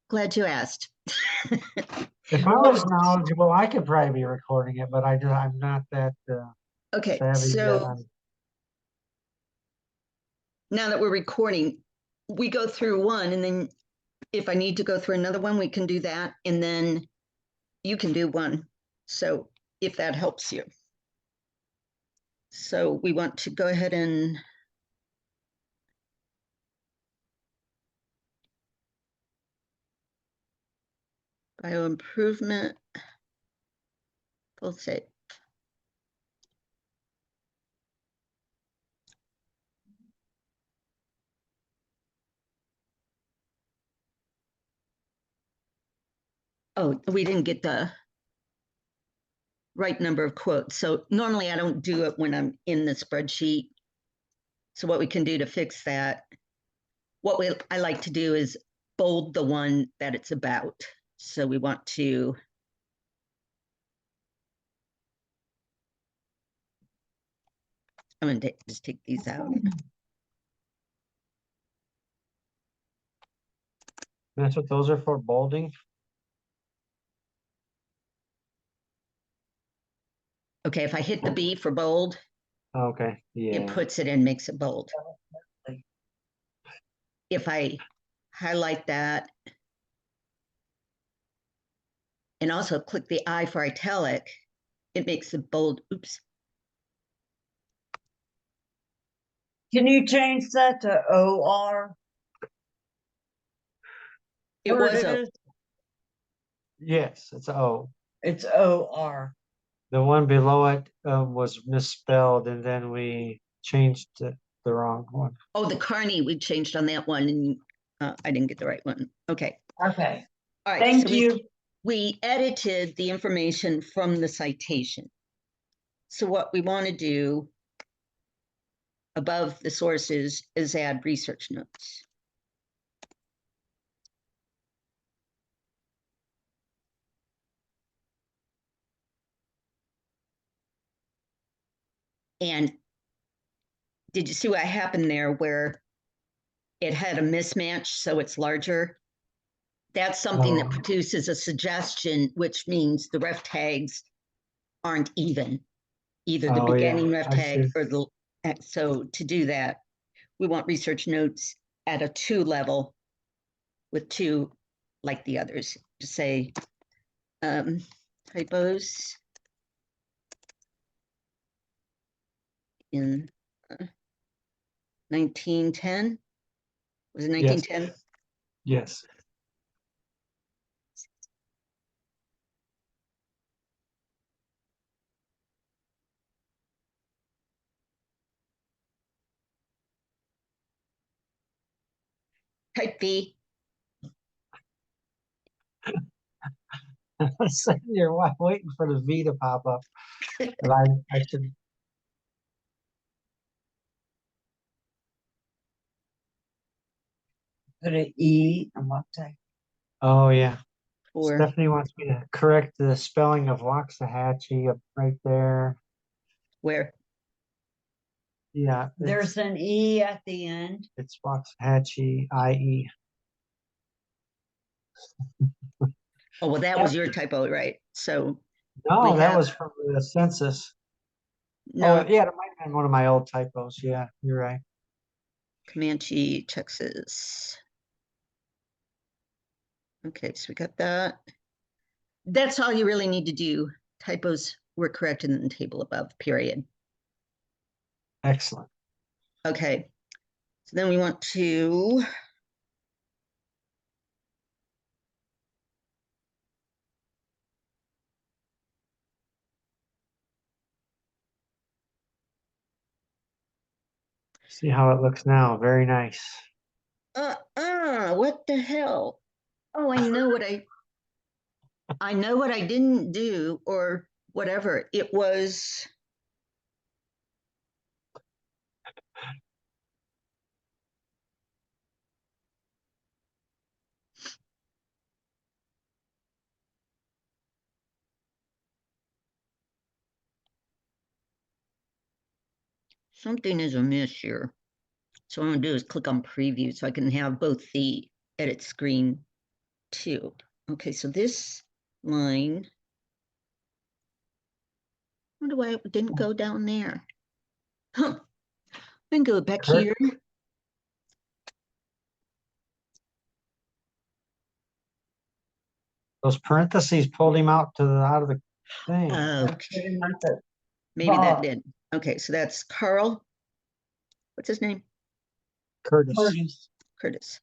Glad you asked. If I was knowledgeable, I could probably be recording it, but I'm not that Okay, savvy yet. so now that we're recording, we go through one, and then if I need to go through another one, we can do that, and then you can do one. So if that helps you. So we want to go ahead and bioimprovement, full save. Oh, we didn't get the right number of quotes. So normally I don't do it when I'm in the spreadsheet. So what we can do to fix that, I like to do is bold the one that it's about. So we want to I'm going to just take these out. That's what those are for, bolding. Okay, if I hit the B for bold, Okay, yeah. it puts it in, makes it bold. If I highlight that and also click the I for italic, it makes it bold. Oops. Can you change that to OR? It was Yes, it's O. It's OR. The one below it was misspelled, and then we changed the wrong one. Oh, the Carney we changed on that one, and I didn't get the right one. Okay. Okay. All right. Thank you. We edited the information from the citation. So what we want to do above the sources is add research notes. And did you see what happened there where it had a mismatch, so it's larger? That's something that produces a suggestion, which means the ref tags aren't even, either the beginning ref tag or the, so to do that, we want research notes at a 2 level with 2 like the others, to say typos in 1910. Was it 1910? Yes. Type V. You're waiting for the V to pop up. But I should. Put an E on what type? Oh yeah. Or Stephanie wants me to correct the spelling of Waxahachie up right there. where? Yeah. There's an E at the end. It's Waxahachie, IE. Oh, well, that was your typo, right? So no, that was from the census. No. Oh, yeah, it might have been one of my old typos. Yeah, you're right. Comanche, Texas. Okay, so we got that. That's all you really need to do. Typos were corrected in the table above, period. Excellent. Okay, so then we want to see how it looks now. Very nice. What the hell? Oh, I know what I didn't do, or whatever. It was something is amiss here. So what I'm gonna do is click on preview so I can have both the edit screen 2. Okay, so this line. Wonder why it didn't go down there. Huh. Then go back Kurt? here. Those parentheses pulled him out out of the thing. That's pretty much it. Maybe that Bob. did. Okay, so that's Carl. What's his name? Curtis. Curtis. Curtis.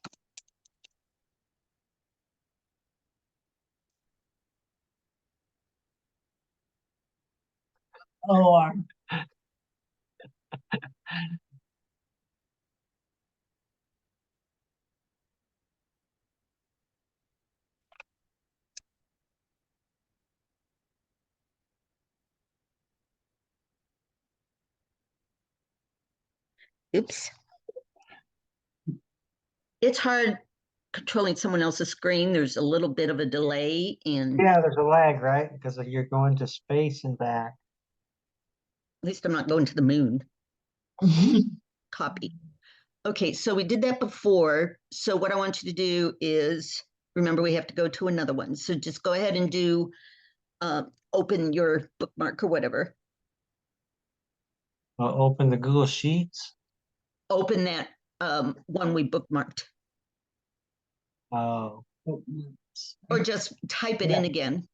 Oh, Oops. It's hard controlling someone else's screen. There's a little bit of a delay and Yeah, there's a lag, right? Because you're going to space and back. at least I'm not going to the moon. Copy. Okay, so we did that before. So what I want you to do is, remember we have to go to another one. So just go ahead and do, open your bookmark or whatever. I'll open the Google Sheets. Open that one we bookmarked. Oh, Or just type it in again.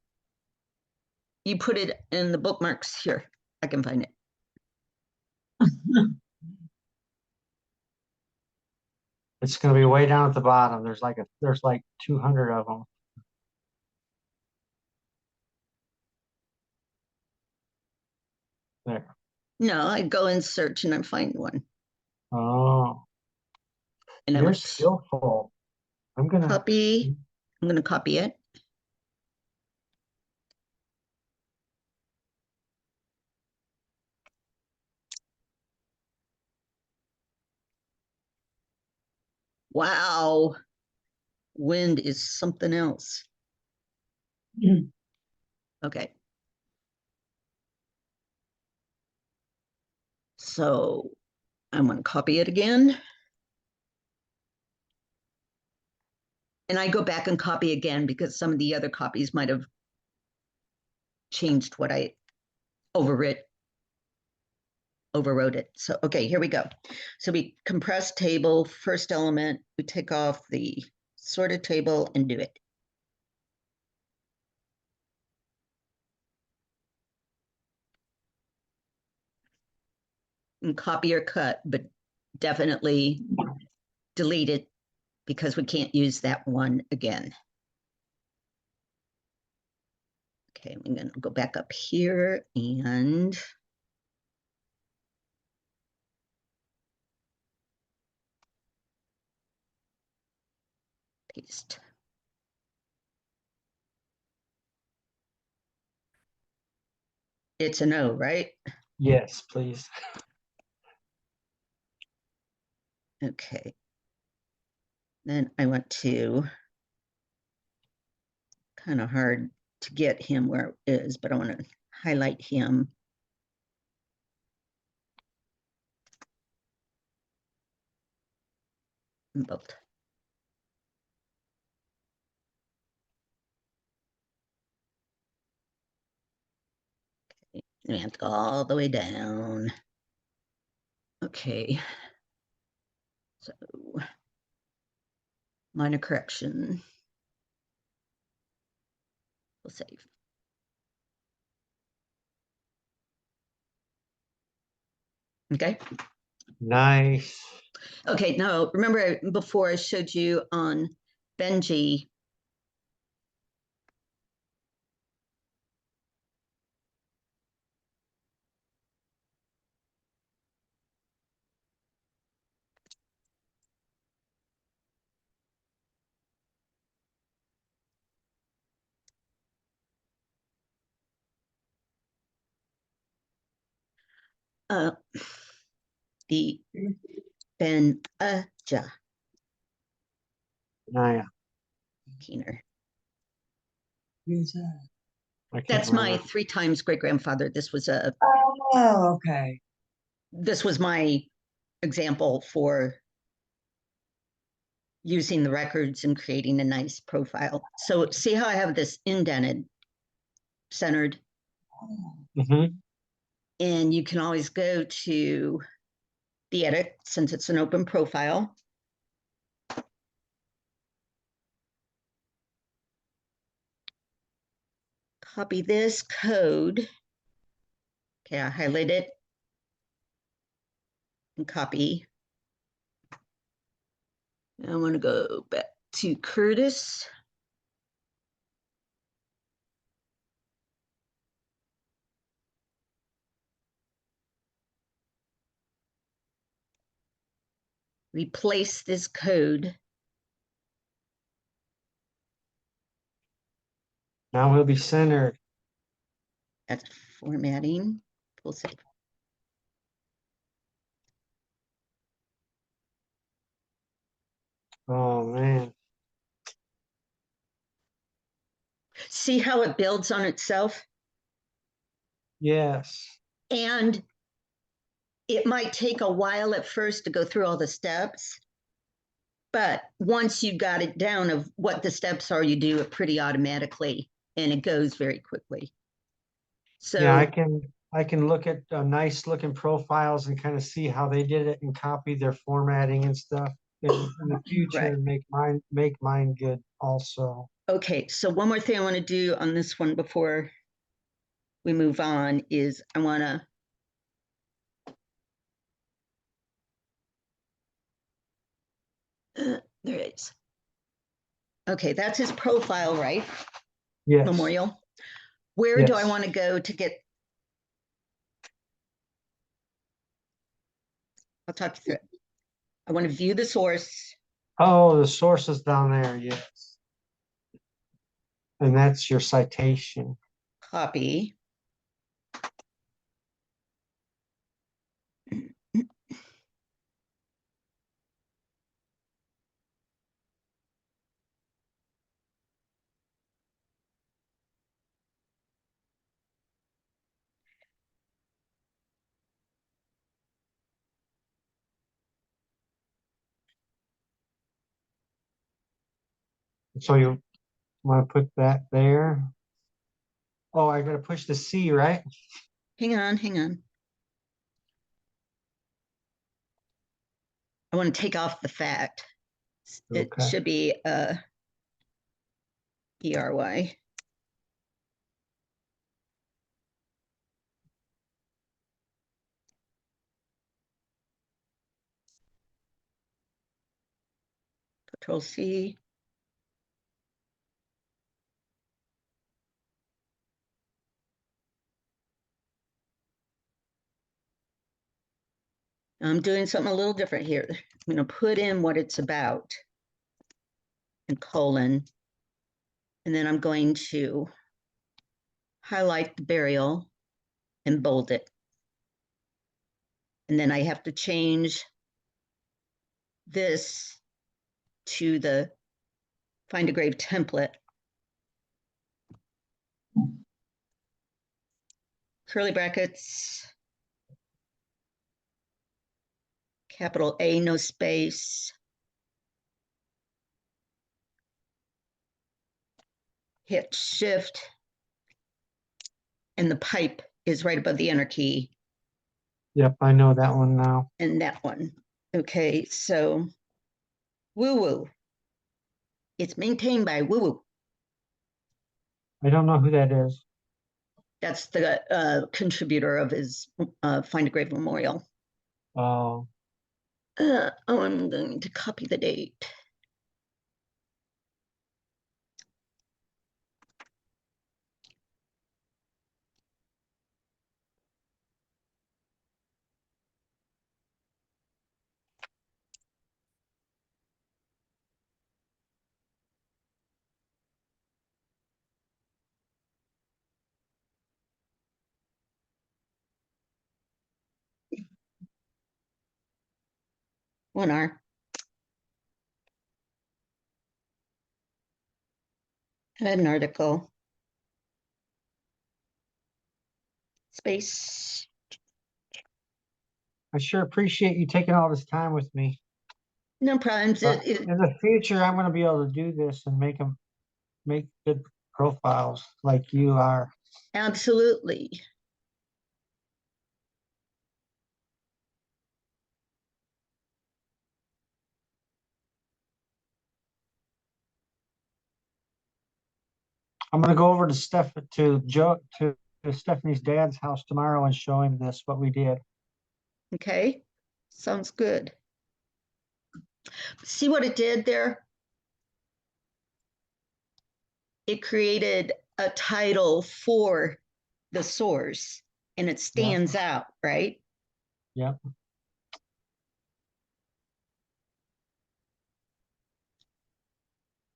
You put it in the bookmarks here. I can find it. it's going to be way down at the bottom. There's like 200 of them. There. No, I go and search and I find one. Oh, And you're skillful. I'm gonna copy. I'm gonna copy it. Wow. Wind is something else. Okay. So I'm going to copy it again. And I go back and copy again because some of the other copies might have changed what I overwrote it. So, okay, here we go. So we compress table, first element, we take off the sorted table and do it. And copy or cut, but definitely delete it because we can't use that one again. Okay, I'm going to go back up here and paste. It's a no, right? Yes, please. Okay. Then I went to, kind of hard to get him where it is, but I want to highlight him. Both. Okay, we have to go all the way down. Okay. So minor correction. We'll save. Okay. Nice. Okay, now remember before I showed you on Benji, the Ben-Aja Naya. Keener. I can't That's my remember. 3 times great grandfather. This was Oh, okay. my example for using the records and creating a nice profile. So see how I have this indented, centered, Mm-hmm. and you can always go to the edit since it's an open profile. Copy this code. Okay, I highlight it and copy. I want to go back to Curtis. Replace this code. Now we'll be centered. That's formatting. Full save. Oh man. See how it builds on itself? Yes. And it might take a while at first to go through all the steps, but once you got it down of what the steps are, you do it pretty automatically and it goes very quickly. So Yeah, I can look at nice looking profiles and kind of see how they did it and copy their formatting and stuff in the future Right. and make mine good also. okay, so one more thing I want to do on this one before we move on is I want to there it is. Okay, that's his profile, right? Yes. Memorial. Where do I Yes. want to go to get? I'll talk you through it. I want to view the source. Oh, the source is down there, yes. And that's your citation. Copy. So you want to put that there. Oh, I gotta push the C, right? Hang on, hang on. I want to take off the fact. It Okay. should be ERY. Control C. I'm doing something a little different here. I'm going to put in what it's about and colon. And then I'm going to highlight the burial and bold it. And then I have to change this to the find a grave template. Curly brackets, capital A, no space. Hit shift. And the pipe is right above the enter key. Yep, I know that one now. And that one. Okay, so woo woo. It's maintained by woo woo. I don't know who that is. That's the contributor of his Find a Grave Memorial. Oh, I'm going to copy the date. One R. Add an article. Space. I sure appreciate you taking all this time with me. No problems. But in the future, I'm gonna be able to do this and make good profiles like you are. Absolutely. I'm gonna go over to Stephanie's dad's house tomorrow and show him this, what we did. Okay. Sounds good. See what it did there? It created a title for the source and it stands out, right? Yeah.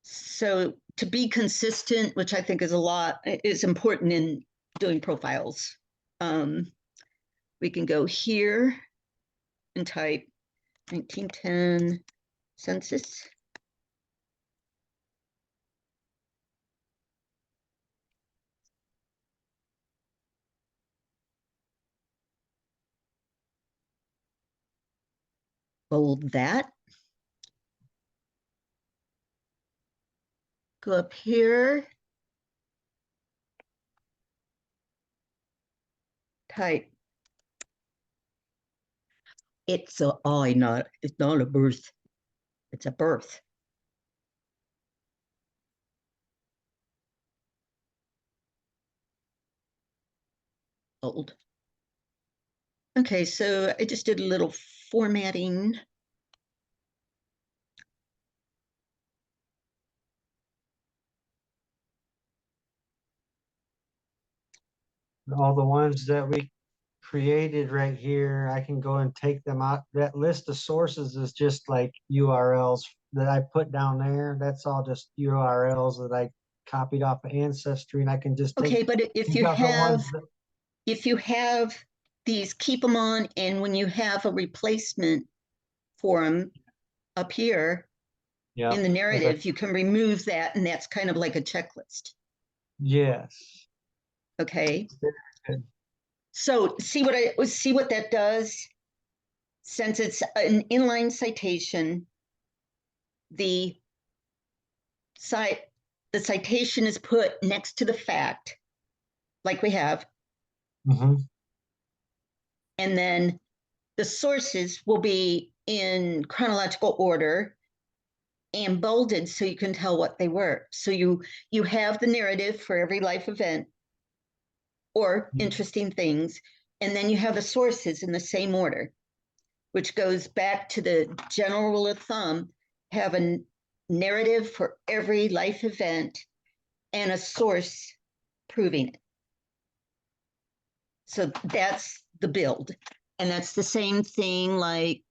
So to be consistent, which I think is important in doing profiles. We can go here and type 1910 census. Bold that. Go up here. Type. It's not a birth. It's a birth. Old. Okay, so I just did a little formatting. All the ones that we created right here, I can go and take them out. That list of sources is just like URLs that I put down there. That's all just URLs that I copied off of Ancestry, and I can just take. Okay, but if you out the ones have these, keep them on, and when you have a replacement for them up here yeah, in the narrative, you can remove that, and that's kind of like a checklist. yes. Okay. Good. So see what that does. Since it's an inline citation, the citation is put next to the fact, like we have, Mhm. and then the sources will be in chronological order and bolded so you can tell what they were. So you have the narrative for every life event or interesting things, and then you have the sources in the same order, which goes back to the general rule of thumb: have a narrative for every life event and a source proving it. So that's the build. And that's the same thing like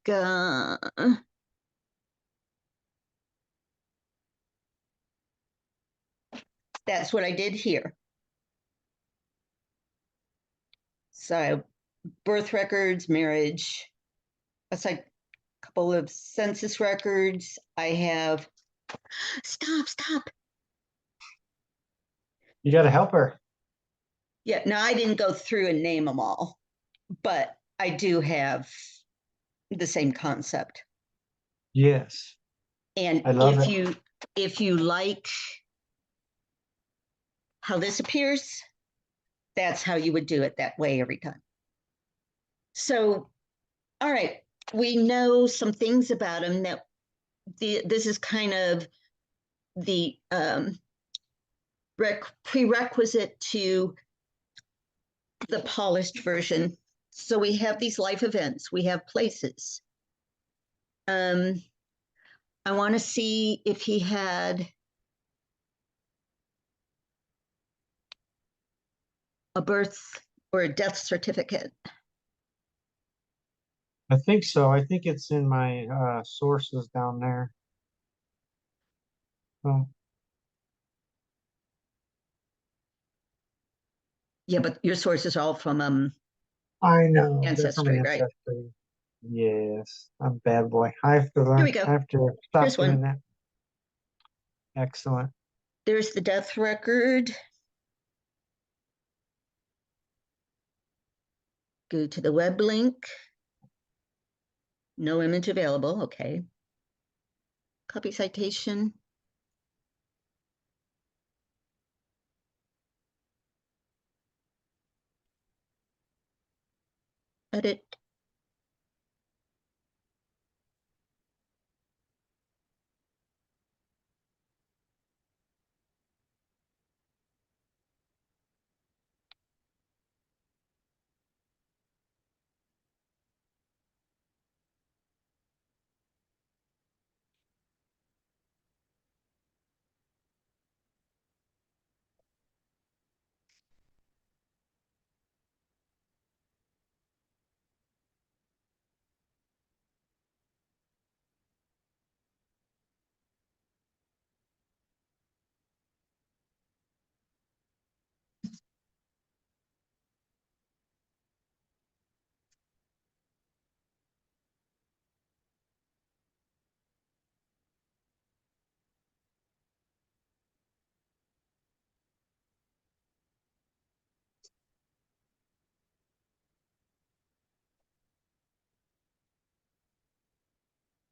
that's what I did here. So birth records, marriage, a couple of census records. I have, stop. You got to help her. Yeah, now I didn't go through and name them all, but I do have the same concept. Yes. And I love it. if you like how this appears, that's how you would do it that way every time. So, all right, we know some things about them that this is kind of the prerequisite to the polished version. So we have these life events, we have places. I want to see if he had a birth or a death certificate. I think so. I think it's in my sources down there. Oh. Yeah, but your sources are all from I know. They're from Ancestry, right? Ancestry. Yes. I'm a bad boy. I have to Here learn. we go. I have to stop Here's doing one. that. Excellent. There's the death record. Go to the web link. No image available. Okay. Copy citation. Edit.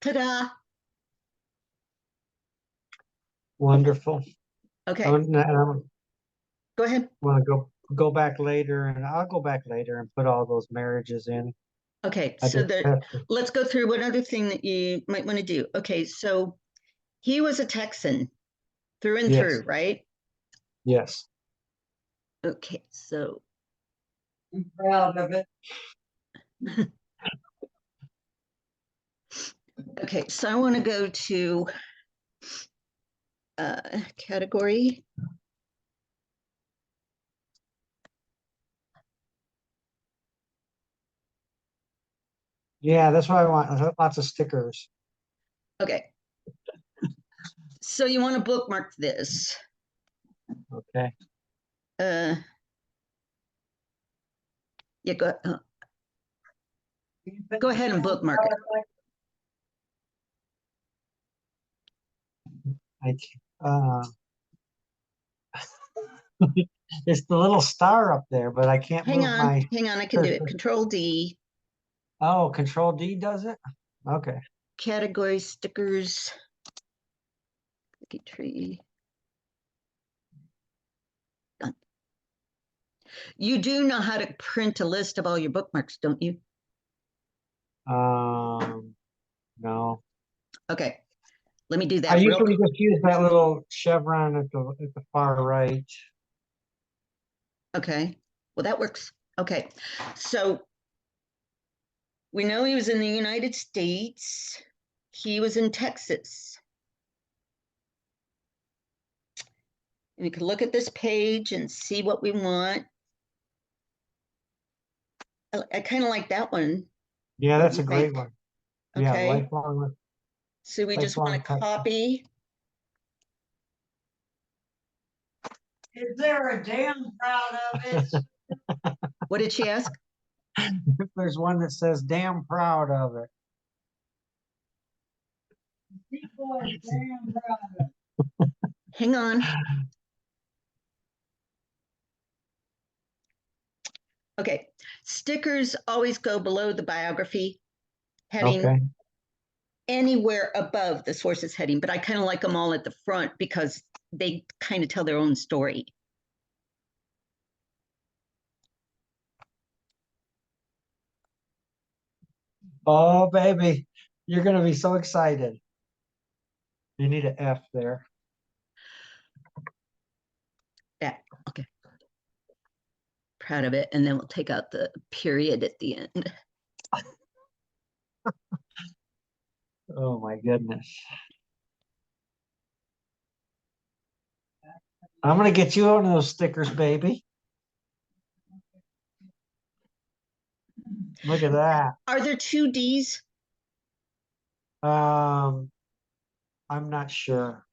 Ta-da. Wonderful. Okay, I go ahead. want to go back later, and I'll go back later and put all those marriages in. Okay, I so just have to- let's go through one other thing that you might want to do. Okay, so he was a Texan through and Yes. through, right? Yes. Okay, so I'm proud of it. okay, so I want to go to category. Yeah, that's what I want. Lots of stickers. Okay. So you want to bookmark this. Okay. Yeah, go ahead and bookmark it. I it's the little star up there, but I can't Hang move on, my. I can do it. Control D, Oh, Control D does it? Okay. category stickers. Cookie tree. Done. You do know how to print a list of all your bookmarks, don't you? No. Okay, let me do I that real usually quick. just use that little chevron at the far right. Okay, well, that works. Okay, so we know he was in the United States. He was in Texas. And we can look at this page and see what we want. I kind of like that one. Yeah, What do that's you a great think? one. Yeah, Okay, lifelong. so we just want to lifelong copy. Is there a damn proud of it? What did she ask? If there's one that says damn proud of it. People are damn proud of it. Hang on. Okay, stickers always go below the biography heading, Okay. anywhere above the sources heading, but I kind of like them all at the front because they kind of tell their own story. Oh, baby, you're going to be so excited. You need an F there. Yeah, okay. Proud of it. And then we'll take out the period at the end. Oh, my goodness. I'm going to get you one of those stickers, baby. Look at that. Are there two D's? I'm not sure.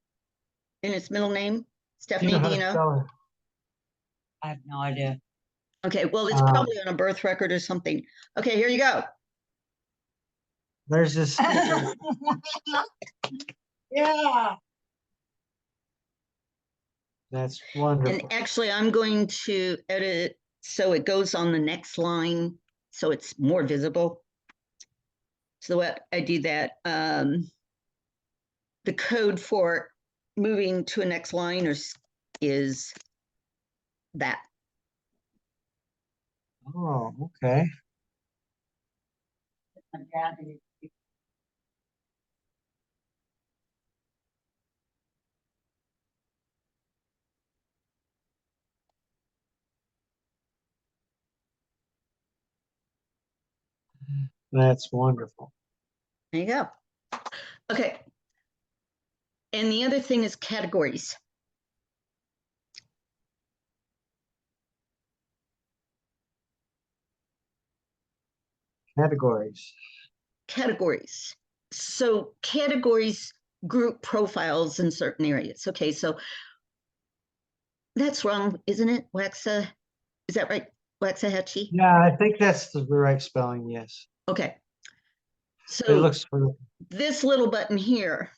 In its middle name? Do you Stephanie, know how do you to know? spell it? I have no idea. Okay, well, it's probably on a birth record or something. Okay, here you go. There's this sticker. Yeah. That's wonderful. And actually, I'm going to edit so it goes on the next line so it's more visible. So what I do that, the code for moving to a next line is that. Oh, okay. That's wonderful. There you go. Okay. And the other thing is categories. Categories. Categories. So categories group profiles in certain areas. Okay, so that's wrong, isn't it? Waxa, is that right? Waxahachie? Yeah, I think that's the right spelling, yes. Okay. It So looks for, this little button here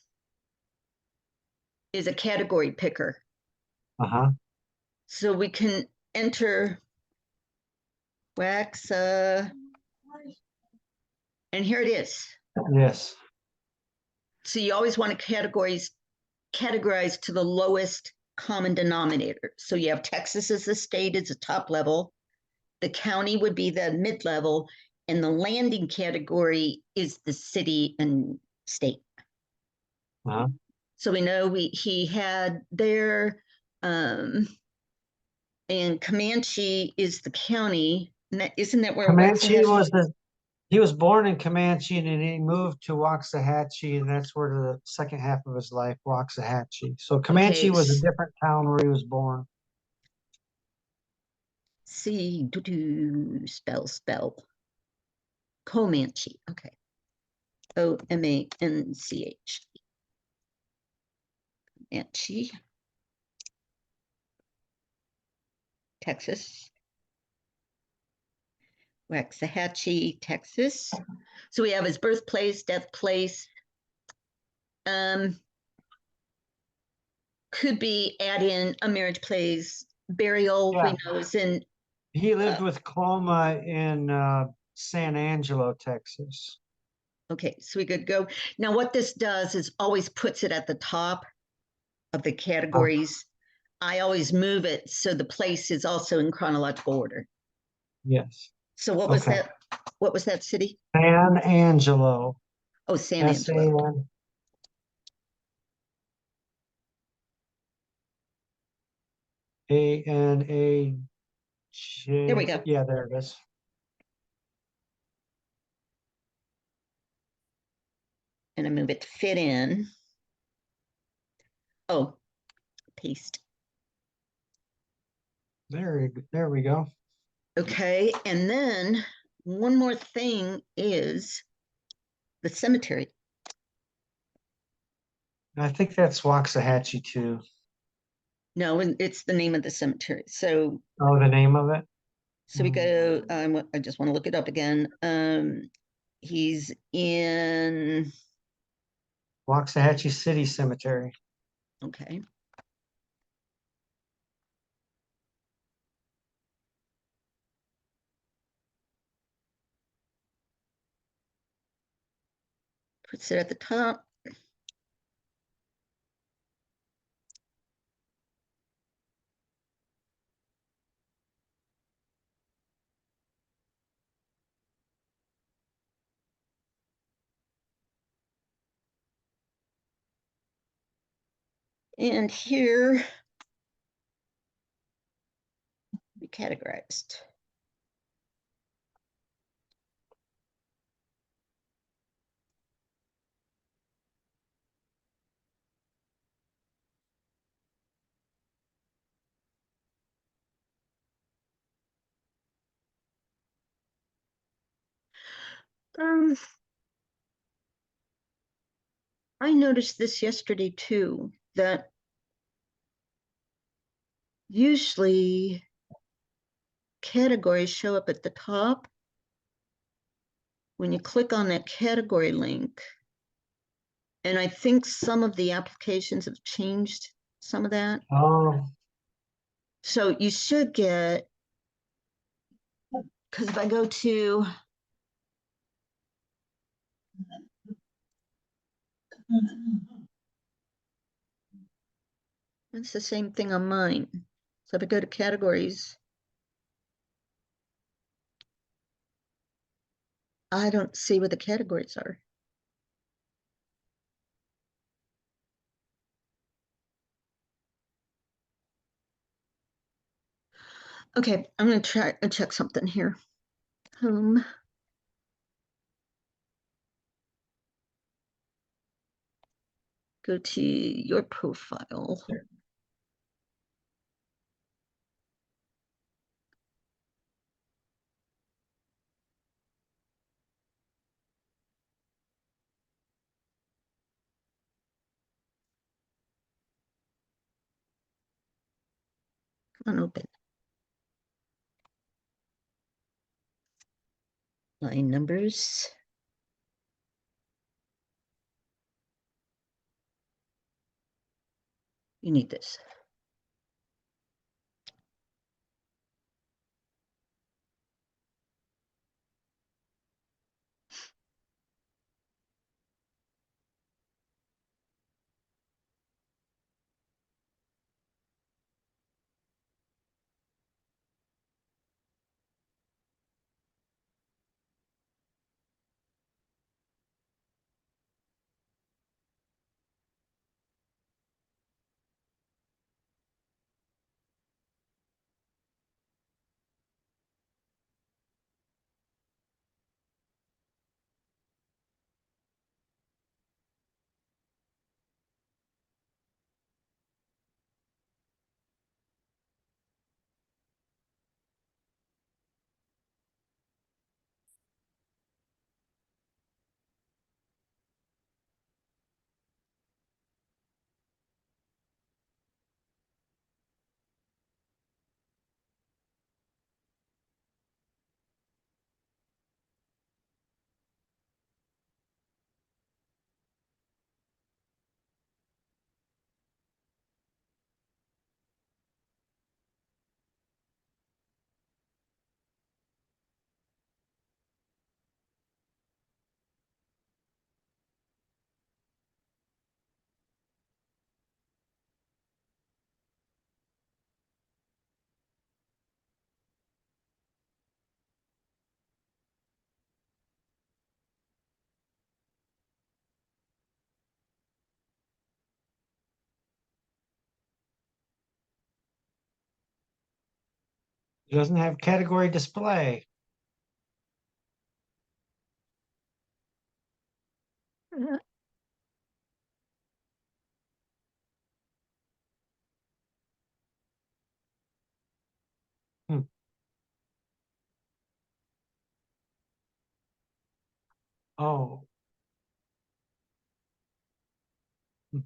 is a category picker. uh-huh, So we can enter Waxa, and here it is. yes. So you always want to categorize to the lowest common denominator. So you have Texas as the state is the top level, the county would be the mid-level, and the landing category is the city and state. Uh-huh. So we know he had there, and Comanche is the county. Isn't that where Comanche Waxahachie? he was born in Comanche and then he moved to Waxahachie, and that's where the second half of his life, Waxahachie. So Comanche Okay, was a different town where he was born. see, spell. Comanche. Okay. Omanch. Comanche. Texas. Waxahachie, Texas. So we have his birthplace, death place. Could be add in a marriage place, burial, Yeah. we know is in. He lived with Cloma in San Angelo, Texas. Okay, so we could go. Now what this does is always puts it at the top of the categories. I always move it so the place is also in chronological order. Yes. So what was Okay. that? What was that city? San Angelo. Oh, San Angelo. SANAJ. There we go. Yeah, there it is. And I move it to fit in. Oh, paste. There we go. Okay, and then one more thing is the cemetery. I think that's Waxahachie too. No, it's the name of the cemetery. So Oh, the name of it? we go, I just want to look it up again. He's in, Waxahachie City Cemetery. okay. Puts it at the top. And here we categorized. I noticed this yesterday too, that usually categories show up at the top. When you click on that category link, and I think some of the applications have changed some of that. Oh, So you should get, because if I go to, It's the same thing on mine. So if I go to categories, I don't see what the categories are. Okay, I'm gonna try and check something here. Go to your profile. Come on, open. Line numbers. You need this. It doesn't have category display. Hmm. Oh. Hmm.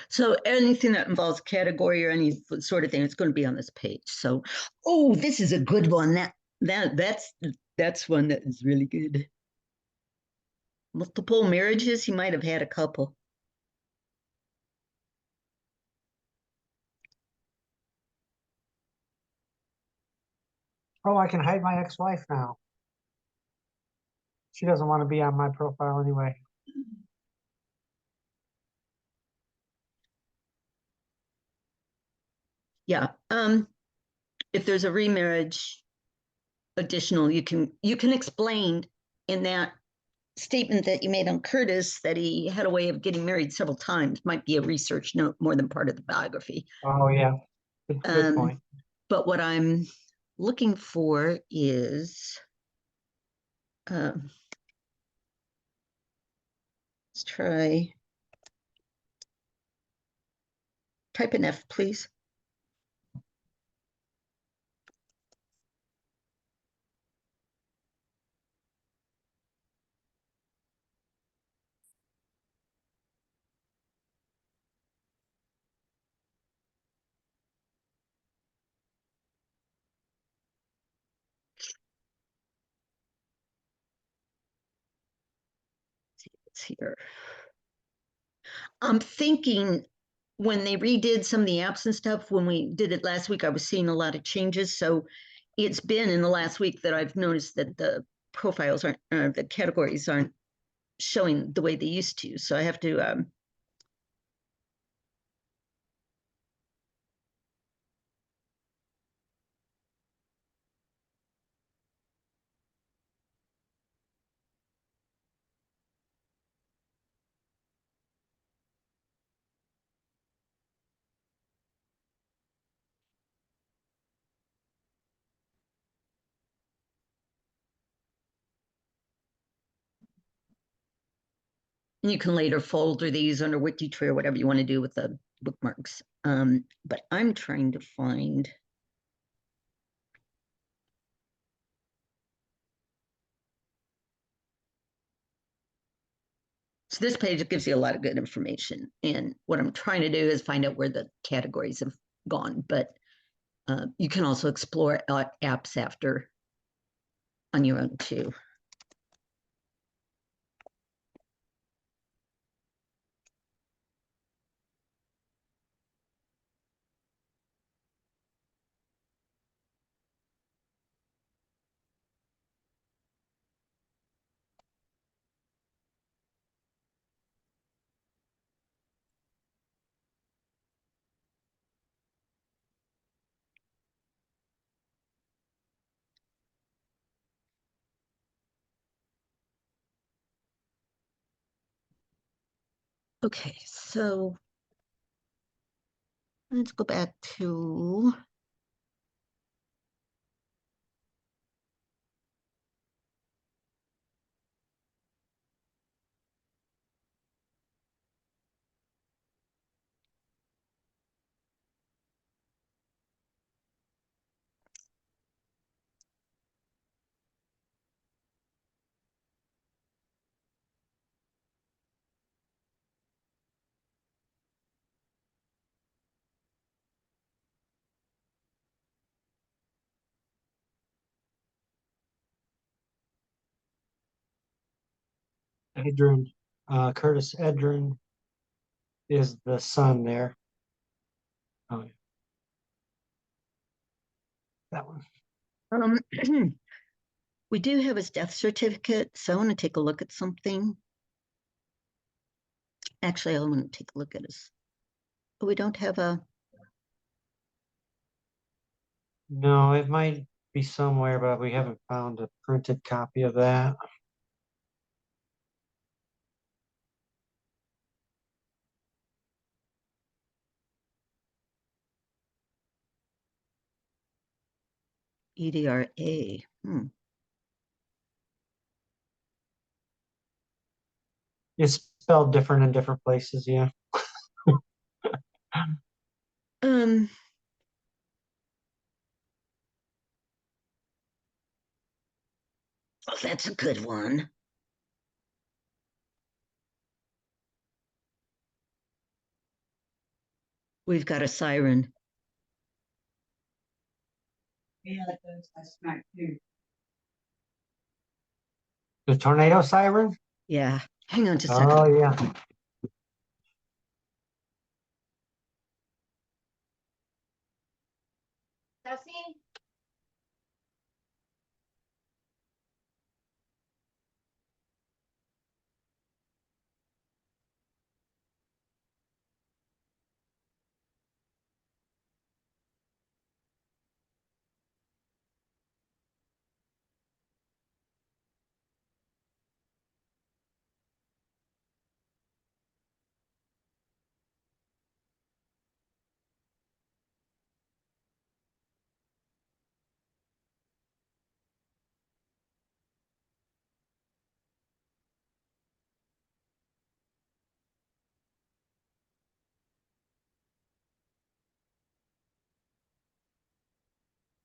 So anything that involves category or any sort of thing, it's going to be on this page. So, oh, this is a good one. That's one that is really good. Multiple marriages. He might have had a couple. Oh, I can hide my ex-wife now. She doesn't want to be on my profile anyway. Yeah. If there's a remarriage additional, you can explain in that statement that you made on Curtis that he had a way of getting married several times. Might be a research note more than part of the biography. Oh yeah, good point. But what I'm looking for is let's try type an F, please. Let's see here. I'm thinking when they redid some of the apps and stuff, when we did it last week, I was seeing a lot of changes. So it's been in the last week that I've noticed that the profiles aren't, the categories aren't showing the way they used to. So I have to, you can later folder these under WikiTree or whatever you want to do with the bookmarks. But I'm trying to find. So this page gives you a lot of good information. And what I'm trying to do is find out where the categories have gone. But you can also explore apps after on your own too. Okay, so let's go back to Edrin, Curtis Edrin is the son there. Oh, yeah. That one. we do have his death certificate, so I want to take a look at something. Actually, I want to take a look at his. We don't have a. No, it might be somewhere, but we haven't found a printed copy of that. EDRA. It's spelled different in different places, yeah. Um, oh, that's a good one. We've got a siren. Yeah, that's smack too. The tornado siren? Yeah, hang on just a second. Oh, yeah. Jesse?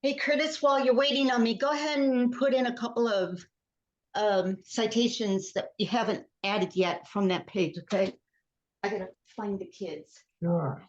Hey, Curtis, while you're waiting on me, go ahead and put in a couple of citations that you haven't added yet from that page, okay? I gotta find the kids. Sure.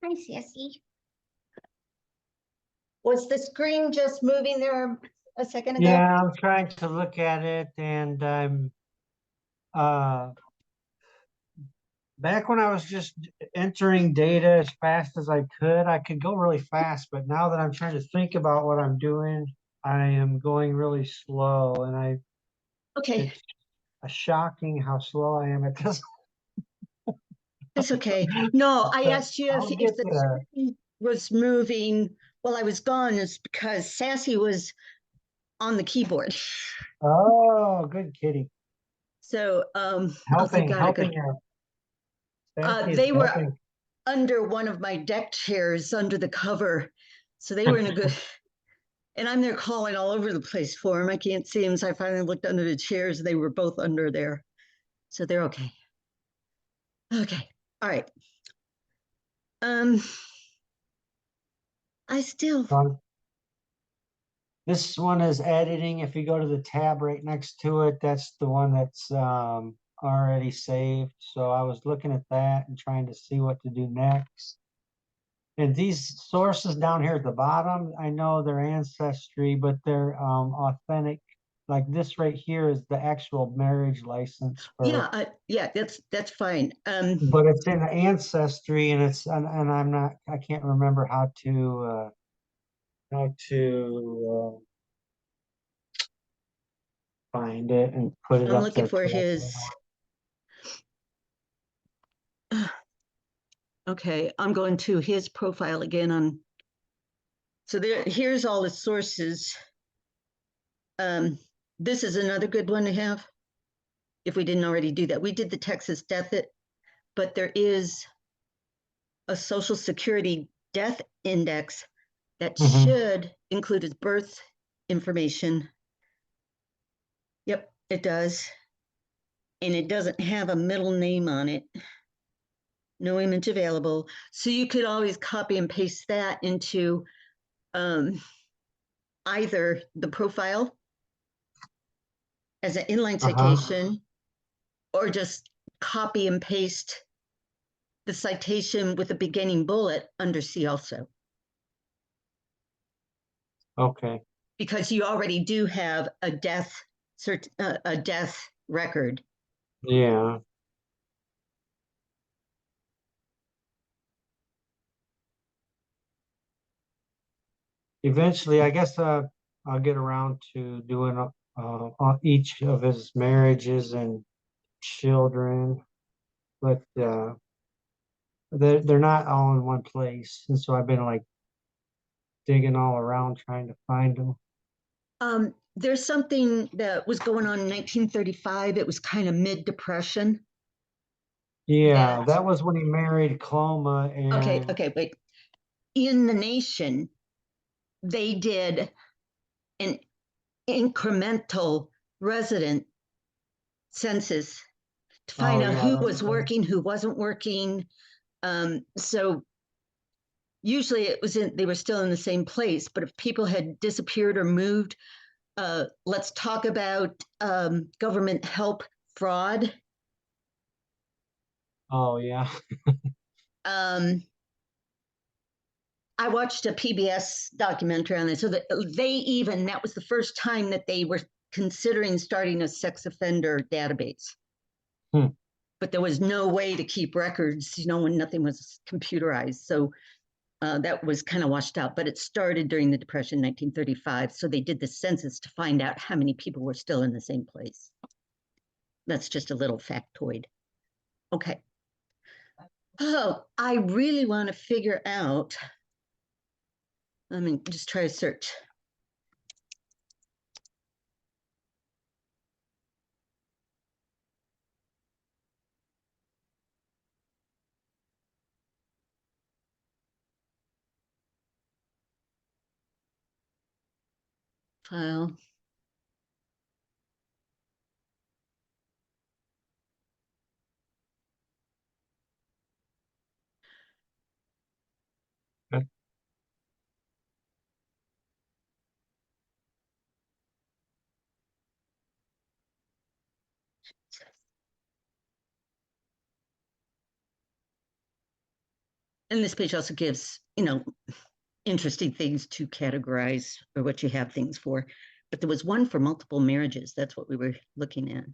Hi, Sassy. Was the screen just moving there a second ago? Yeah, I'm trying to look at it and I'm, back when I was just entering data as fast as I could go really fast, but now that I'm trying to think about what I'm doing, I am going really slow and Okay, it's shocking how slow I am at this. that's okay. No, I But asked you I'll if get the there. screen was moving while I was gone is because Sassy was on the keyboard. Oh, good kitty. So, oh, thank Helping, God I could. helping her. Sassy is They were helping. under one of my deck chairs under the cover. So they were in a good, and I'm there calling all over the place for them. I can't see them. So I finally looked under the chairs. They were both under there. So they're okay. Okay. All right. Um, I still, Um, This one is editing. If you go to the tab right next to it, that's the one that's already saved. So I was looking at that and trying to see what to do next. And these sources down here at the bottom, I know they're ancestry, but they're authentic. Like this right here is the actual marriage license for, yeah, that's fine. but it's in ancestry and and I can't remember how to find it and put it I'm up looking there for correctly. his. Okay, I'm going to his profile again on. So here's all the sources. Um, this is another good one to have. If we didn't already do that, we did the Texas death, but there is a Social Security death index that Mhm. should include his birth information. Yep, it does. And it doesn't have a middle name on it. No image available. So you could always copy and paste that into either the profile as an inline Uh-huh. citation or just copy and paste the citation with a beginning bullet under C also, Okay. because you already do have a death record. Yeah. Eventually, I guess I'll get around to doing on each of his marriages and children, but they're not all in one place, and so I've been like digging all around trying to find them. There's something that was going on in 1935. It was kind of mid-depression. Yeah, that was when he married Cloma, and Okay, wait. In the nation, they did an incremental resident census to find oh out yeah, who that's was right. working, who wasn't working. So usually they were still in the same place, but if people had disappeared or moved, let's talk about government help fraud. Oh yeah. Um, I watched a PBS documentary on this. So that that was the first time that they were considering starting a sex offender database. Hmm. But there was no way to keep records, when nothing was computerized. So that was kind of washed out. But it started during the Depression, 1935. So they did the census to find out how many people were still in the same place. That's just a little factoid. Okay. Oh, I really want to figure out. Let me just try to search. File. And this page also gives, interesting things to categorize or what you have things for. But there was one for multiple marriages. That's what we were looking at.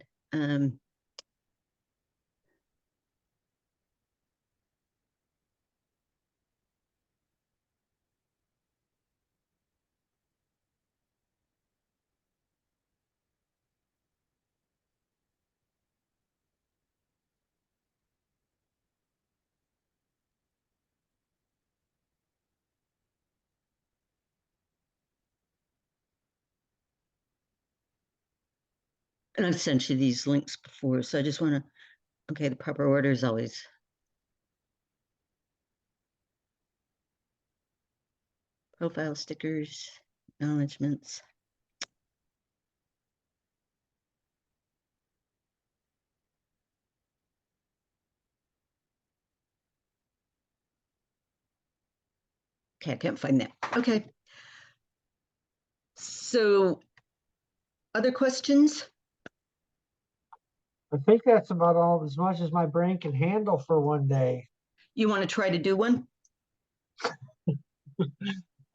And I've sent you these links before, so I just want to, okay, the proper order is always. Profile stickers, acknowledgements. Okay, I can't find that. Okay. So, other questions? I think that's about all, as much as my brain can handle for one day. You want to try to do one?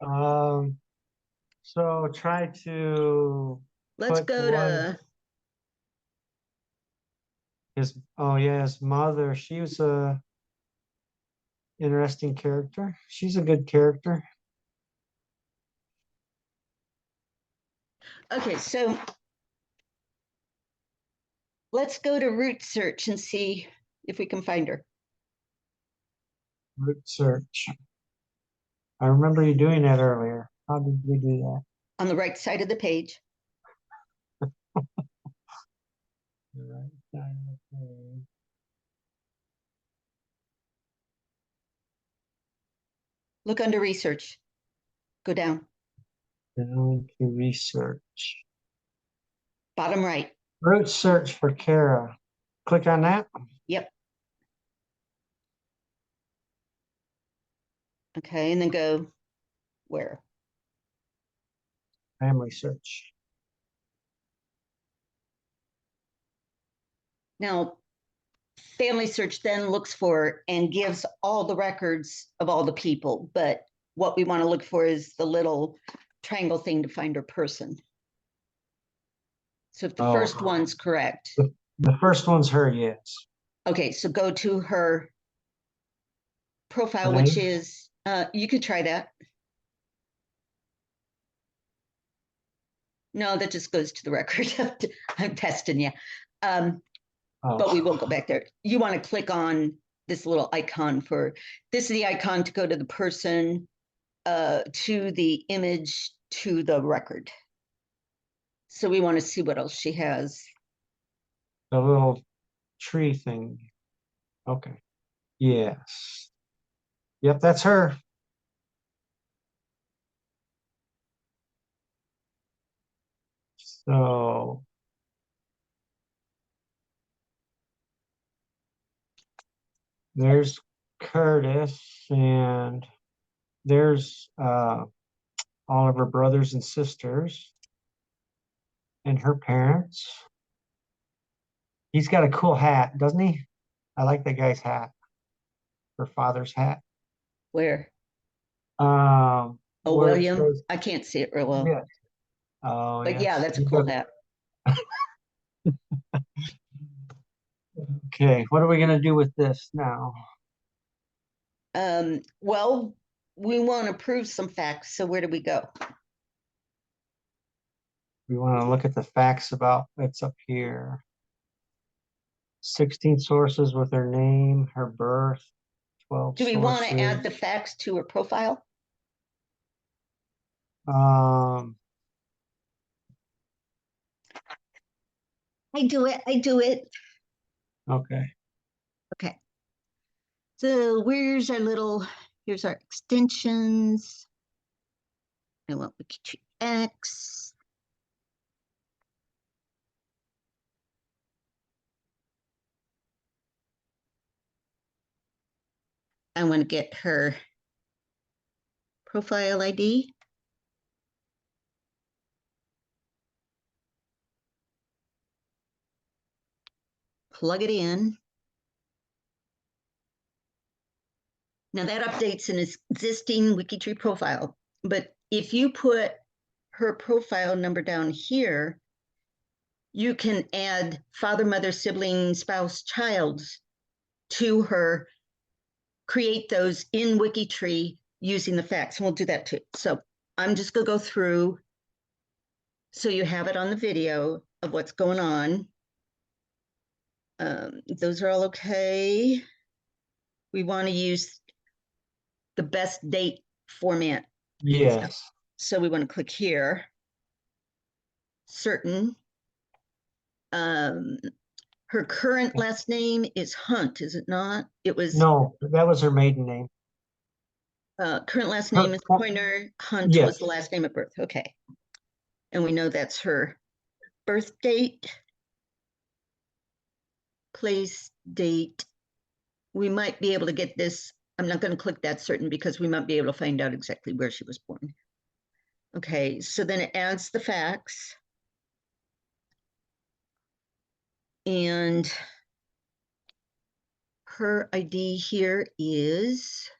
So try to Let's put the go one, his mother, she was a interesting character. She's a good character. Okay, so let's go to root search and see if we can find her. Root search. I remember you doing that earlier. How did we do that? On the right side of the page. Right side of the page. Look under research. Go down. Down to research. Bottom right. Root search for Kara. Click on that. Yep. Okay, and then go where? Family search. Now, family search then looks for and gives all the records of all the people, but what we want to look for is the little triangle thing to find her person. So if the first one's correct. The first one's her, yes. Okay, so go to her profile, Her which name? is, you could try that. No, that just goes to the record. I'm testing you. But we will go back there. You want to click on this little icon for, this is the icon to go to the person, to the image, to the record. So we want to see what else she has. The little tree thing. Okay. Yes. Yep, that's her. So there's Curtis, and there's all of her brothers and sisters and her parents. He's got a cool hat, doesn't he? I like that guy's hat. Her father's hat. Where? Oh, William? I can't see it real well. Yeah. Oh, but yes. yeah, that's a cool hat. Okay, what are we gonna do with this now? Well, we want to prove some facts. So where do we go? We want to look at the facts about it's up here. 16 sources with her name, her birth, 12 Do we want to add sources. the facts to her profile? Um, I do it. okay. Okay. So here's our extensions. I want Wiki X. I want to get her profile ID. Plug it in. Now that updates an existing WikiTree profile, but if you put her profile number down here, you can add father, mother, sibling, spouse, child to her, create those in WikiTree using the facts, and we'll do that too. So I'm just gonna go through so you have it on the video of what's going on. Those are all okay. We want to use the best date format. Yes. So we want to click here. Certain. Her current last name is Hunt, is it not? It was No, that was her maiden name. current last Her- name is Pointer. Hunt Yes. was the last name at birth. Okay. And we know that's her birth date, place, date. We might be able to get this. I'm not going to click that certain because we might be able to find out exactly where she was born. Okay, so then it adds the facts. And her ID here is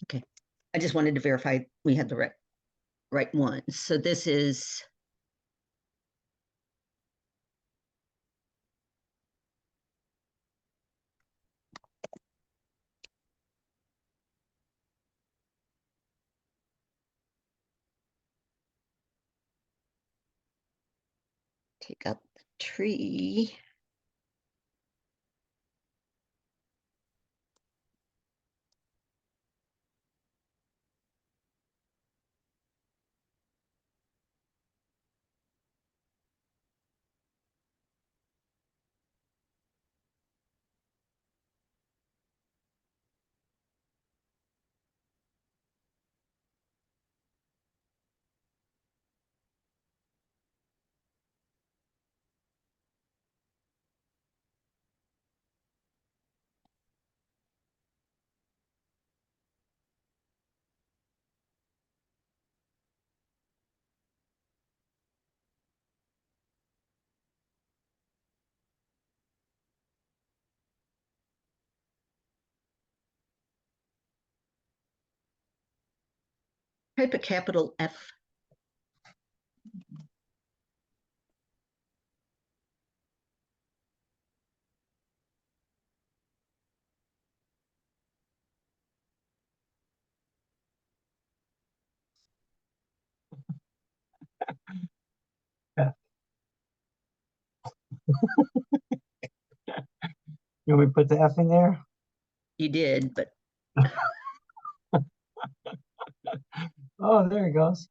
okay. I just wanted to verify we had the right one. So this is take up the tree. Type a capital F. Yeah. You want me to put the F in there? You did, but Oh, there it goes.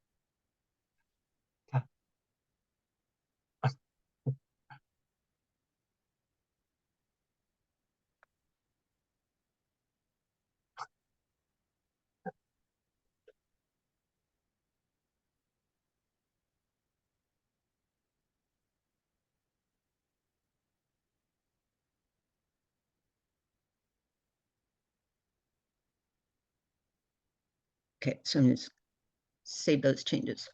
okay. So I'm just save those changes.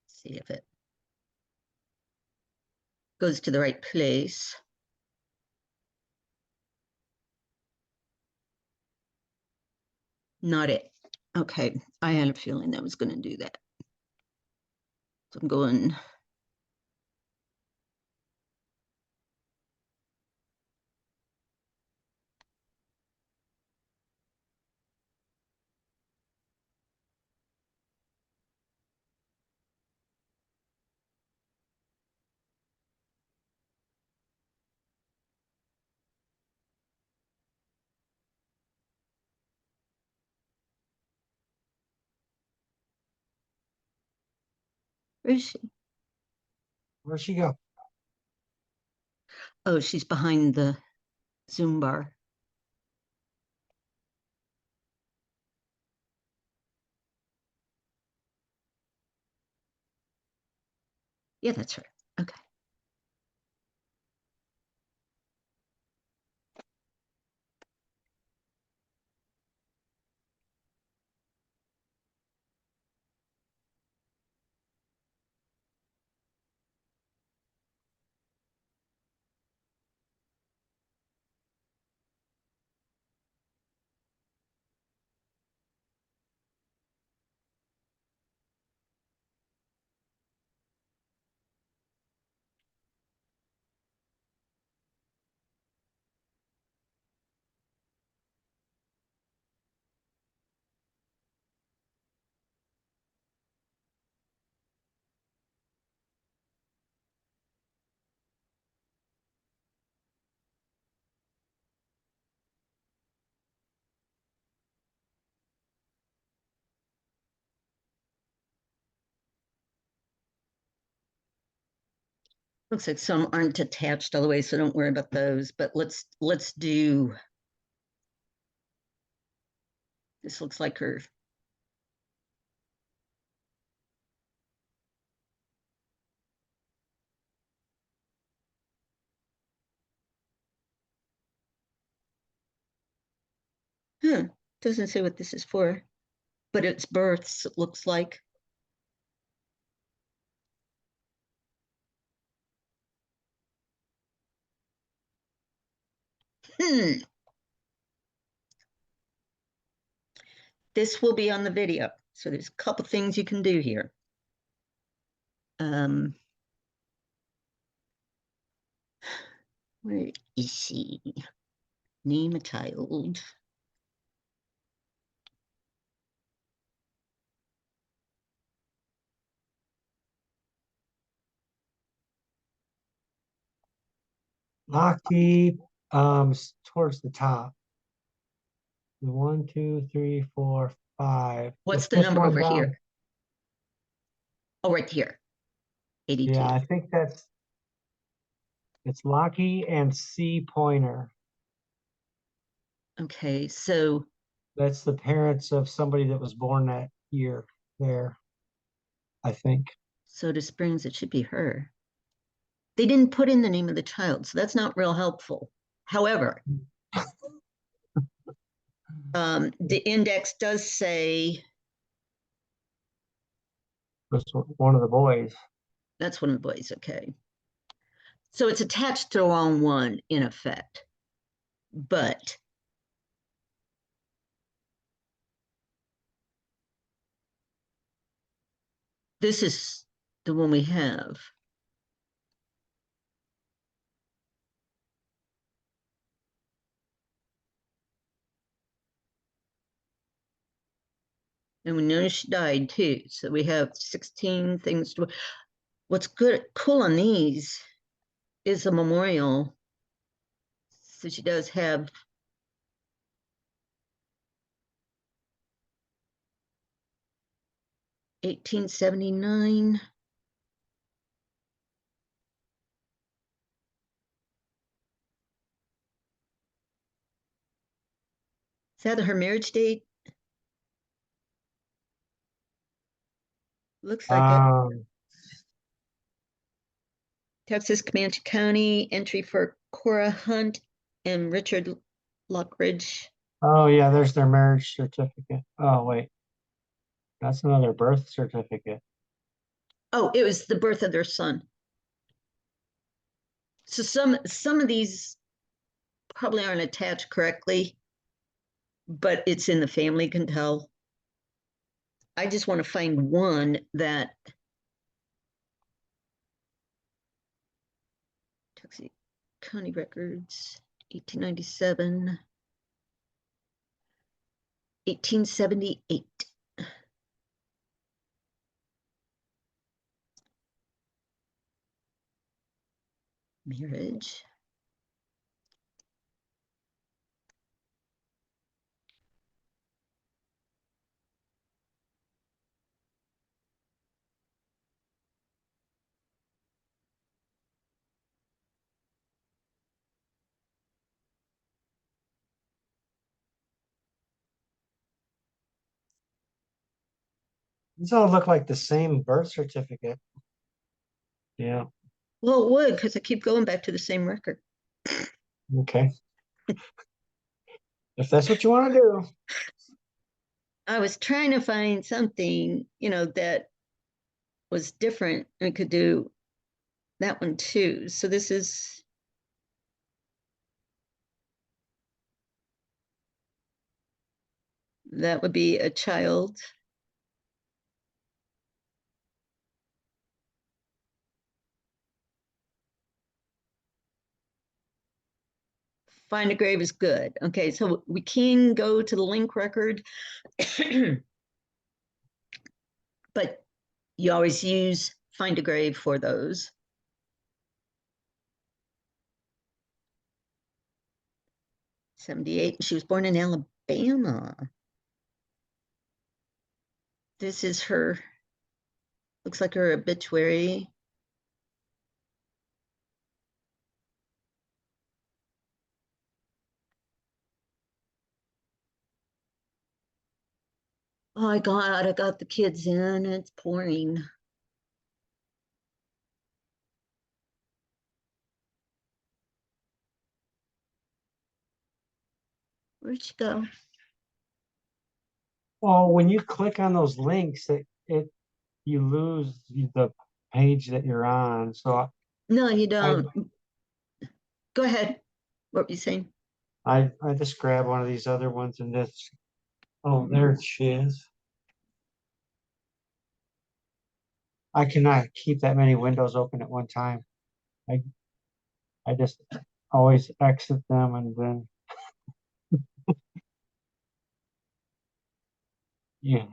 See if it goes to the right place. Not it. Okay, I had a feeling that was going to do that. So I'm going. Where is she? Where'd she go? Oh, she's behind the Zoom bar. Yeah, that's right. Okay. Looks like some aren't attached all the way, so don't worry about those, but let's do. This looks like her. Doesn't say what this is for, but it's births, it looks like. This will be on the video. So there's a couple things you can do here. Where is she? Name a child. Locky, towards the top. 1, 2, 3, 4, 5. What's Just the this number one over down. here? Oh, right here. 82. Yeah, I think it's Locky and C Pointer. Okay, so That's the parents of somebody that was born that year there, I think. Soda Springs, it should be her. They didn't put in the name of the child, so that's not real helpful. However, the index does say That's one of the boys. that's one of the boys. Okay. So it's attached to the wrong one in effect, but this is the one we have. And we know she died too. So we have 16 things to. What's cool on these is a memorial. So she does have $1879. Is that her marriage date? Looks like it. Texas Comanche County, entry for Cora Hunt and Richard Lockridge. Oh yeah, there's their marriage certificate. Oh wait, that's another birth certificate. Oh, it was the birth of their son. So some of these probably aren't attached correctly, but it's in the family, can tell. I just want to find one that Texas County Records, 1897, 1878. Marriage. These all look like the same birth certificate. Yeah. Well, it would, because I keep going back to the same record. Okay. If that's what you want to do. I was trying to find something, that was different and could do that one too. So this is that would be a child. Find a grave is good. Okay, so we can go to the link record, but you always use find a grave for those. '78. She was born in Alabama. This is her, looks like her obituary. Oh my God, I got the kids in. It's pouring. Where'd she go? Oh, when you click on those links, you lose the page that you're on. So No, you don't. Go ahead. What were you saying? I just grab one of these other ones and just, oh, there she is. I cannot keep that many windows open at one time. I just always exit them and then, yeah.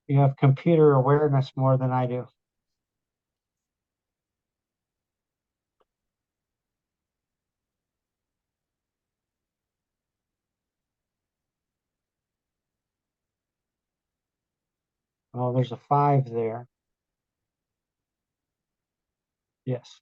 You have computer awareness more than I do. Oh, there's a 5 there. Yes.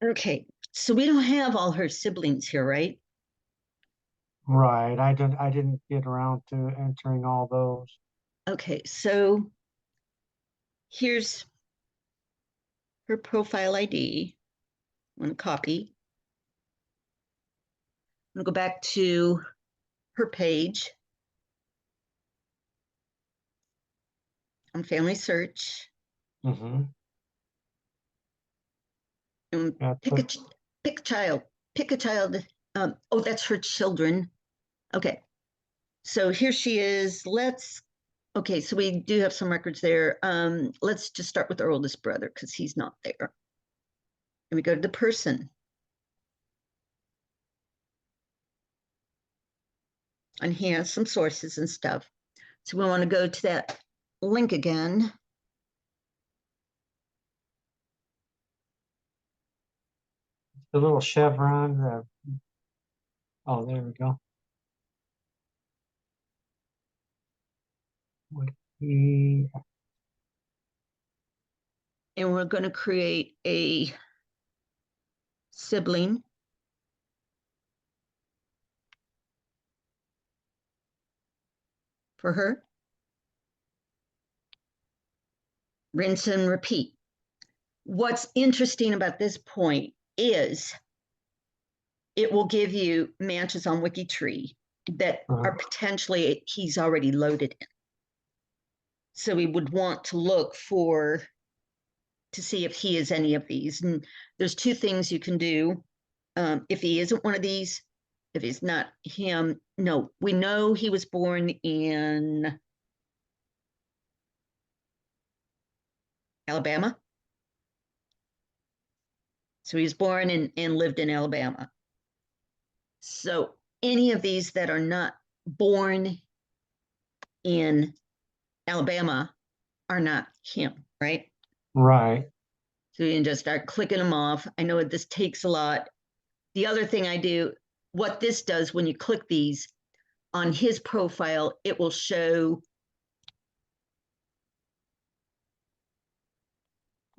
Okay, so we don't have all her siblings here, right? Right. I didn't get around to entering all those. Okay, so here's her profile ID. I'm gonna copy. I'm gonna go back to her page on Family Search Mm-hmm. and Yeah, pick a child. Pick a child. Oh, that's her children. Okay, so here she is. Okay, so we do have some records there. Let's just start with our oldest brother because he's not there. And we go to the person. And he has some sources and stuff. So we want to go to that link again. the little chevron. Oh, there we go. Wiki. And we're going to create a sibling for her. Rinse and repeat. What's interesting about this point is it will give you matches on WikiTree that are potentially he's already loaded in. So we would want to look to see if he is any of these. And there's 2 things you can do. If he isn't one of these, if he's not him, no, we know he was born in Alabama. So he was born and lived in Alabama. So any of these that are not born in Alabama are not him, right? Right. So you can just start clicking them off. I know this takes a lot. The other thing I do, what this does when you click these on his profile, it will show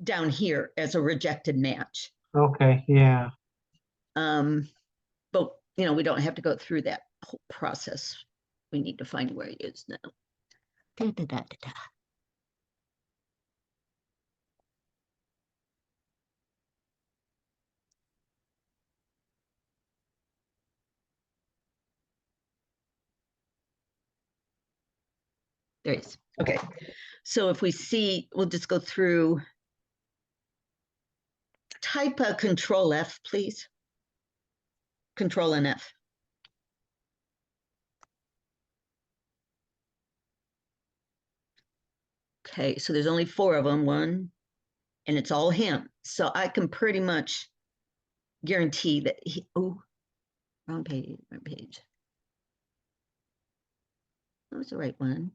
down here as a rejected match. Okay. Yeah. But we don't have to go through that whole process. We need to find where he is now. Da, da, da, da, da. There he is. Okay. So if we see, we'll just go through. Type a Control F, please. Control and F. Okay, so there's only 4 of them, and it's all him. So I can pretty much guarantee that oh, wrong page, wrong page. That was the right one.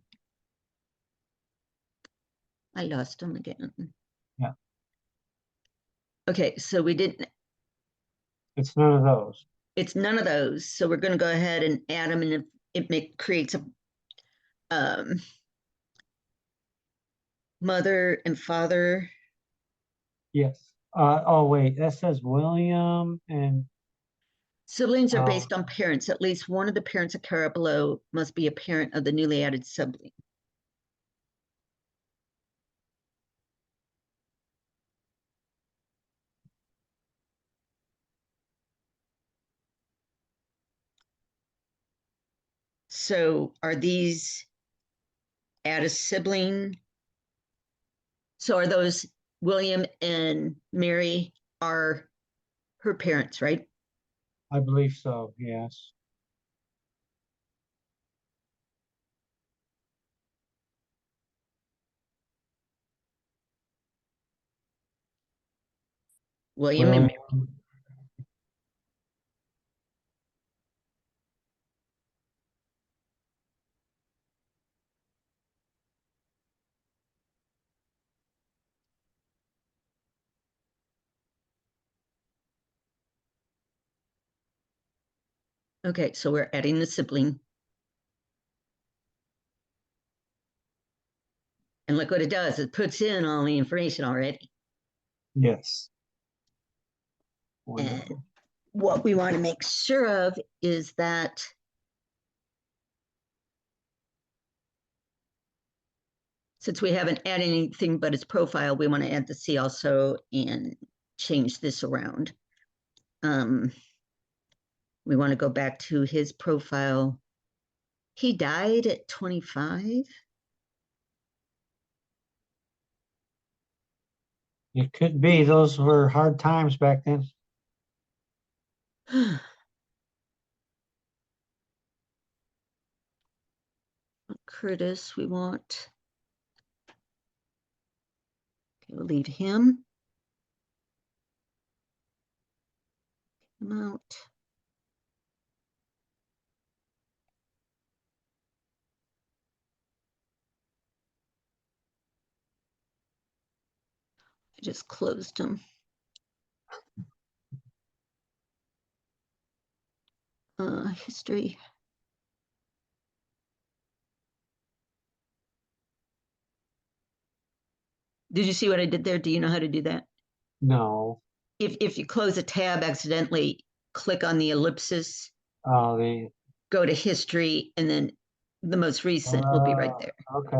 I lost him again. Yeah. Okay, so we didn't, It's none of those. It's none of those. So we're going to go ahead and add them, and creates a mother and father. Yes. Oh wait, that says William and Siblings are oh, based on parents. At least one of the parents occur below must be a parent of the newly added sibling. So are these add a sibling? So are those William and Mary are her parents, right? I believe so, yes. William and William. Mary. Okay, so we're adding the sibling. And look what it does. It puts in all the information already. Yes. And Wonderful. what we want to make sure of is that since we haven't added anything but his profile, we want to add the C also and change this around. We want to go back to his profile. He died at 25. It could be. Those were hard times back then. Curtis, we want. Okay, we'll leave him. Come out. I just closed him. History. Did you see what I did there? Do you know how to do that? No. If you close a tab accidentally, click on the ellipsis, The go to history, and then the most recent will be right there. okay.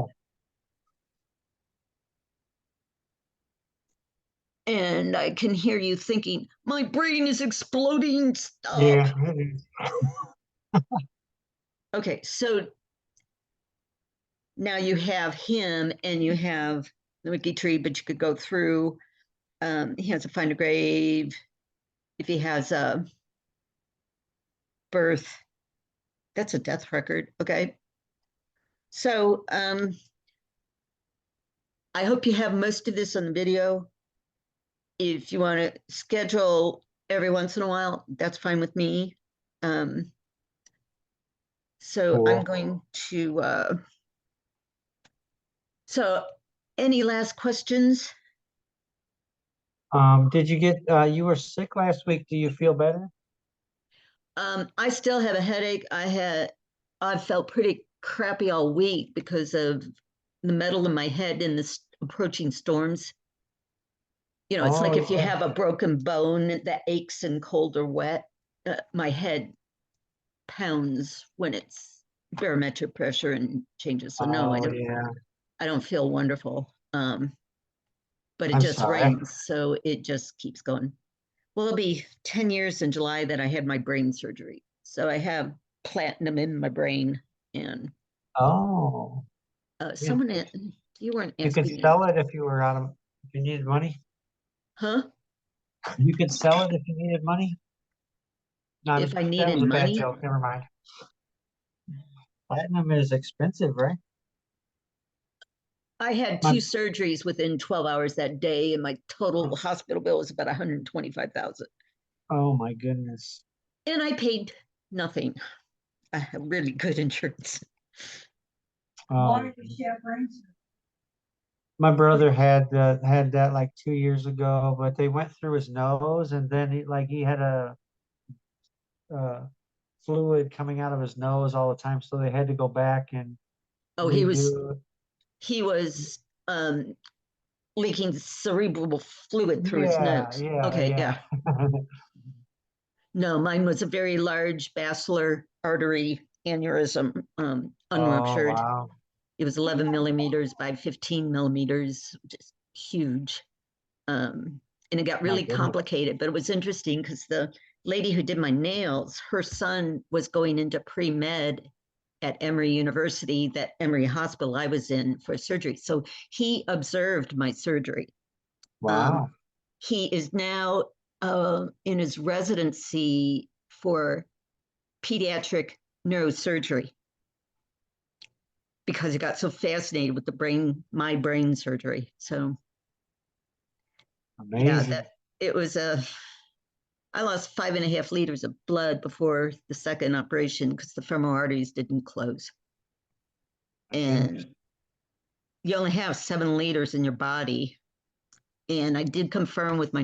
And I can hear you thinking, my brain is exploding. Stop. Yeah. Okay, so now you have him and you have the wiki tree, but you could go through. He has a find a grave. If he has a birth, that's a death record. Okay. So I hope you have most of this on the video. If you want to schedule every once in a while, that's fine with me. So Cool. I'm going to, so any last questions? Did you get, you were sick last week. Do you feel better? I still have a headache. I've felt pretty crappy all week because of the metal in my head in the approaching storms. You know, it's like if you yeah. have a broken bone that aches in cold or wet, my head pounds when it's barometric pressure and changes. So no, Yeah. I don't feel wonderful. But it I'm just sorry. rains, so it just keeps going. Well, it'll be 10 years in July that I had my brain surgery. So I have platinum in my brain. And Oh, someone, you weren't you could asking me, sell it if you were out of, if you needed money. huh? You could sell it if you needed money. No, If I that was needed a bad money, joke. Never mind. Platinum is expensive, right? I had My, 2 surgeries within 12 hours that day, and my total hospital bill was about 125,000. oh my goodness. And I paid nothing. I have really good insurance. Um, my brother had that like 2 years ago, but they went through his nose, and then he had a fluid coming out of his nose all the time, so they had to go back and Oh, redo it. he was leaking cerebral fluid through his nose. Okay, yeah. No, mine was a very large basilar artery aneurysm, Oh, unruptured. wow. It was 11 millimeters by 15 millimeters, just huge. And it got My really goodness. complicated, but it was interesting because the lady who did my nails, her son was going into pre-med at Emory University, that Emory hospital I was in for surgery. So he observed my surgery. Wow. He is now in his residency for pediatric neurosurgery because he got so fascinated with my brain surgery. So Amazing. yeah, it was I lost 5.5 liters of blood before the second operation because the femoral arteries didn't close. And you only have 7 liters in your body. And I did confirm with my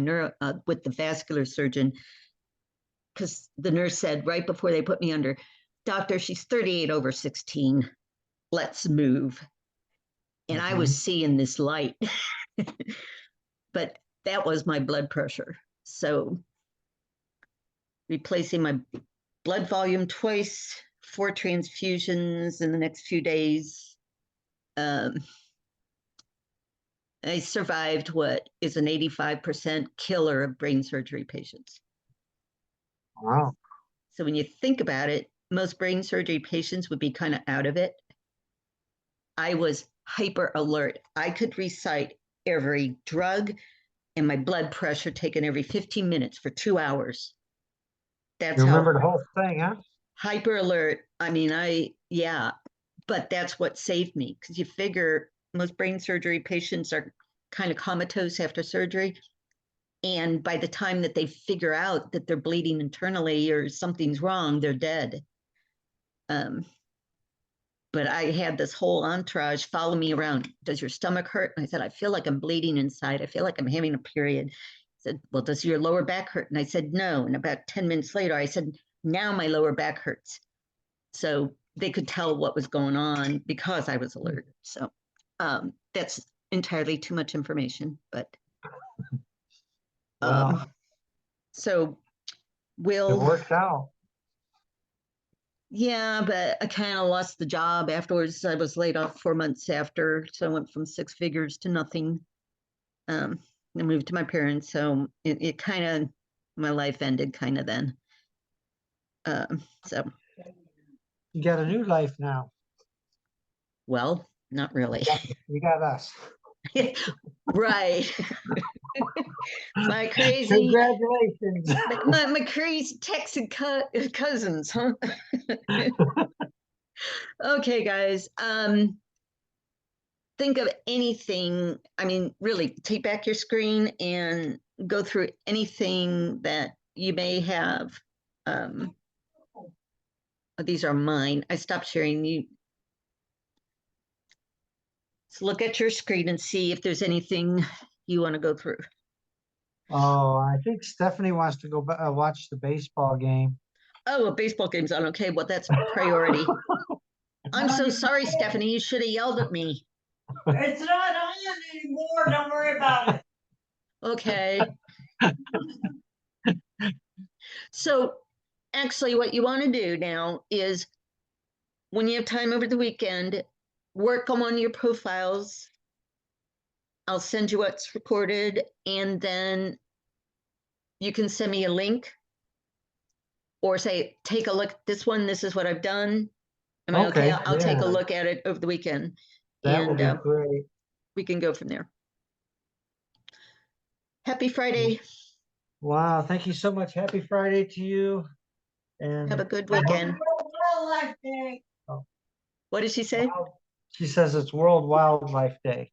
with the vascular surgeon, because the nurse said right before they put me under, doctor, she's 38/16. Let's move. And I was seeing this light, but that was my blood pressure. So replacing my blood volume twice, 4 transfusions in the next few days. I survived what is an 85% killer of brain surgery patients. Wow. So when you think about it, most brain surgery patients would be kind of out of it. I was hyper alert. I could recite every drug and my blood pressure taken every 15 minutes for 2 hours. That's You how remember the whole thing, huh? hyper alert. I mean, yeah, but that's what saved me because you figure most brain surgery patients are kind of comatose after surgery. And by the time that they figure out that they're bleeding internally or something's wrong, they're dead. But I had this whole entourage follow me around. Does your stomach hurt? And I said, I feel like I'm bleeding inside. I feel like I'm having a period. I said, well, does your lower back hurt? And I said, no. And about 10 minutes later, I said, now my lower back hurts. So they could tell what was going on because I was alert. So that's entirely too much information, but Well, so it worked out. Yeah, but I kind of lost the job afterwards. I was laid off 4 months after, so I went from 6 figures to nothing. I moved to my parents, so it kind of, my life ended kind of then. So, You got a new life now. well, not really. You got us. Right. My crazy, Congratulations. my crazy Texan cousins, huh? Okay, guys. Think of anything. I mean, really, take back your screen and go through anything that you may have. These are mine. I stopped sharing you. So look at your screen and see if there's anything you want to go through. Oh, I think Stephanie wants to go watch the baseball game. Oh, a baseball game's on. Okay, well, that's priority. I'm so sorry, Stephanie. You should have yelled at me. It's not on anymore. Don't worry about it. Okay. So actually, what you want to do now is when you have time over the weekend, work on one of your profiles. I'll send you what's recorded, and then you can send me a link or say, take a look at this one. This is what I've done. Am I okay? I'll take a look at it over the weekend. That would be great. We can go from there. Happy Friday. Wow, thank you so much. Happy Friday to you. And have a good weekend. What did she say? She says it's World Wildlife Day.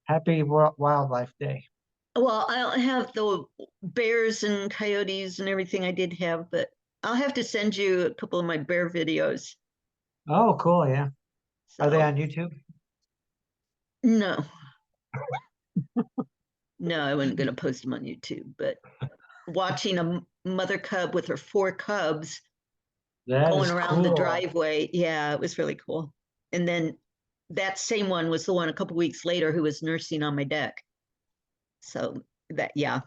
Happy Wildlife Day. Well, I don't have the bears and coyotes and everything I did have, but I'll have to send you a couple of my bear videos. Oh, cool. Yeah. So, are they on YouTube? No. No, I wasn't going to post them on YouTube, but watching mother cub with her 4 cubs That going is around the cool. driveway. Yeah, it was really cool. And then that same one was the one a couple weeks later who was nursing on my deck. So that, yeah,